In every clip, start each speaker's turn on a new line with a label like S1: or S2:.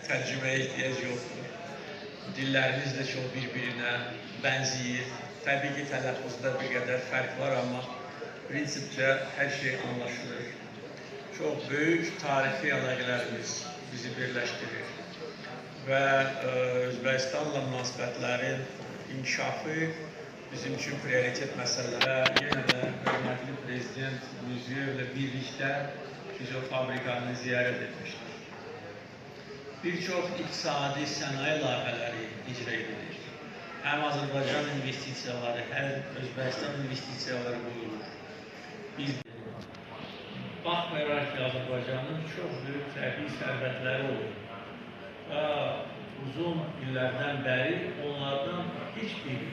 S1: təcrübəyə ehtiyac yoxdur. Dillərimiz də çox bir-birinə bənzəyir. Təbii ki, tələffuzda bir qədər fərq var, amma prinsipcə hər şey anlaşılır. Çox böyük tarixi əlaqələrimiz bizi birləşdirir və Özbəkistanla münasibətlərin inkişafı bizim üçün prioritet məsələlər. Yenə də hörmətli prezident Müziyevlə birlikdə biz o fabrikanı ziyarət etmişdik. Bir çox iqtisadi sənaye layihələri icra edilir. Həm Azərbaycan investisiyaları, həm Özbəkistan investisiyaları buyurur. Biz baxmayaraq ki, Azərbaycanın çox böyük təbii sərvətləri olur. Və uzun illərdən bəri onlardan heç biri,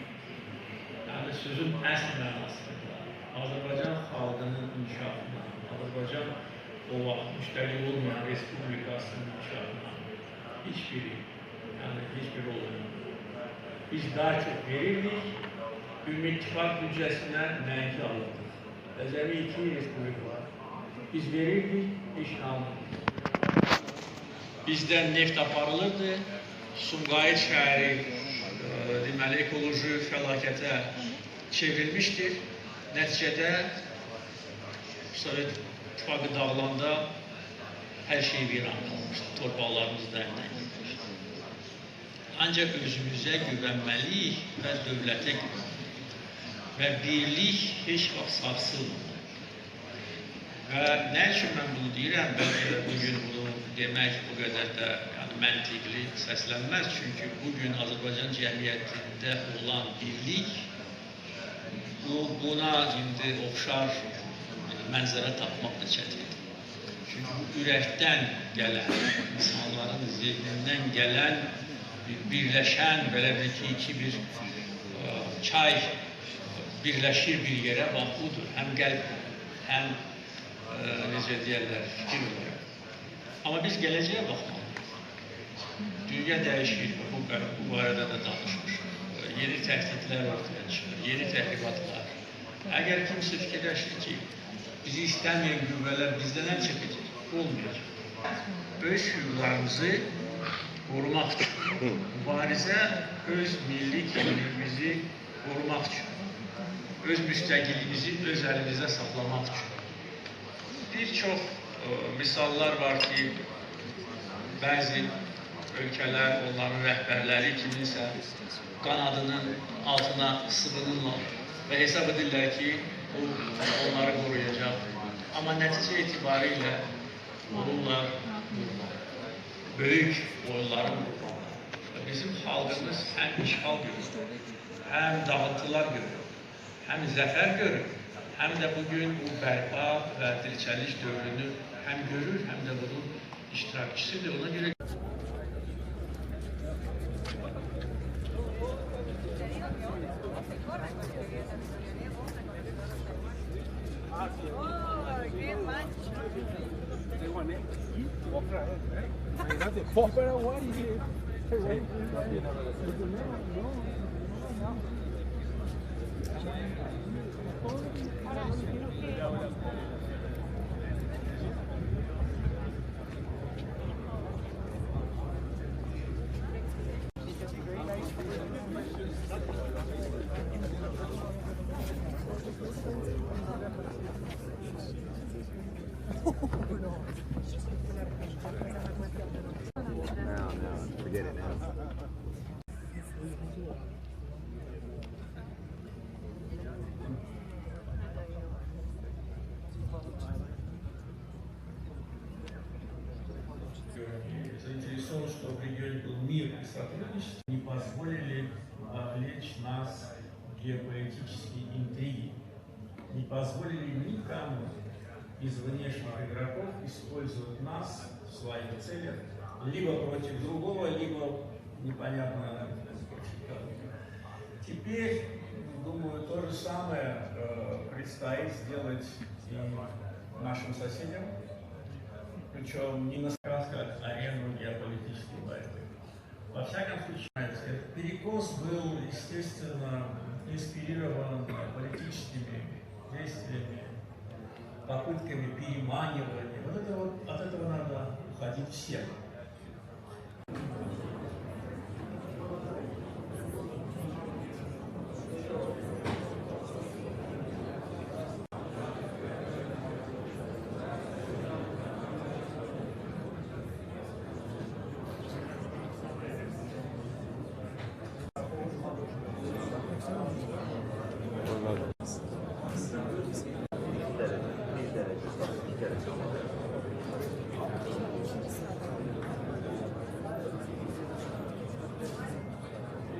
S1: yəni sözün əsl mənasında Azərbaycan xalqının inkişafına, Azərbaycan o vaxt müstəqil olmayan Respublikasının inkişafına hiçbiri, yani hiçbir olmuyor. Biz daha çok verirdik, Ümumi İttifak bütçesine mənki alırdık. Özəli 2 respublik var. Biz verirdik, iş almırdık. Bizdən neft aparılırdı, Sumqayıt şəhəri deməli ekoloji fəlakətə çevrilmişdir. Nəticədə Sovet İttifakı dağılanda her şey viran kalmıştı, torbalarımız da eline gitmişti. Ancak özümüze güvenmeliyik ve devlete güvenmeliyik. Ve birlik hiç vaxt sarsılmır. Ve ne için ben bunu deyirəm? Belki de bugün bunu demek bu kadar da yani məntiqli səslənməz. Çünkü bugün Azərbaycan cəmiyyətində olan birlik buna indi oxşar mənzərə tapmaq da çətindir. Çünkü bu ürəkdən gələn, insanların zihnindən gələn, birləşən, belə ki, bir çay birləşir bir yerə, bax budur. Həm qəlb, həm necə deyərlər, fikir olarak. Amma biz gələcəyə baxmalıyız. Dünya dəyişir, bu barədə də danışmışıq. Yeni təhdidlər ortaya çıxır, yeni təhribatlar. Əgər kimsə fikirləşir ki, bizi istəməyən qüvvələr bizdən əl çəkəcək, olmayacaq. Öz hüquqlarımızı qorumaq üçün, mübarizə öz milli kimliyimizi qorumaq üçün, öz müstəqilliyimizi öz əlimizdə saxlamaq üçün. Bir çox misallar var ki, bəzi ölkələr, onların rəhbərləri kiminsə qanadının altına sığınırlar və hesab edirlər ki, onları qoruyacaq. Amma nəticə itibarilə onunla böyük oyunların vurmalı. Bizim xalqımız həm işğal görür, həm dağıntılar görür, həm zəfər görür, həm də bugün bu bərpa və dirçəliş dövrünü həm görür, həm də bunun iştirakçısıdır. Ona görə
S2: Forget it now.
S1: Заинтересован, что в регионе был мир и сотрудничество, не позволили вовлечь нас в геополитические интриги, не позволили никому из внешних игроков использовать нас в своих целях, либо против другого, либо непонятно против кого. Теперь, думаю, то же самое предстоит сделать и нашим соседям, причем не на сказках, а арену геополитической борьбы. Во всяком случае, этот перекос был, естественно, инспирирован политическими действиями, попытками переманивания. Вот от этого надо уходить всем.
S2: Çok oluyor.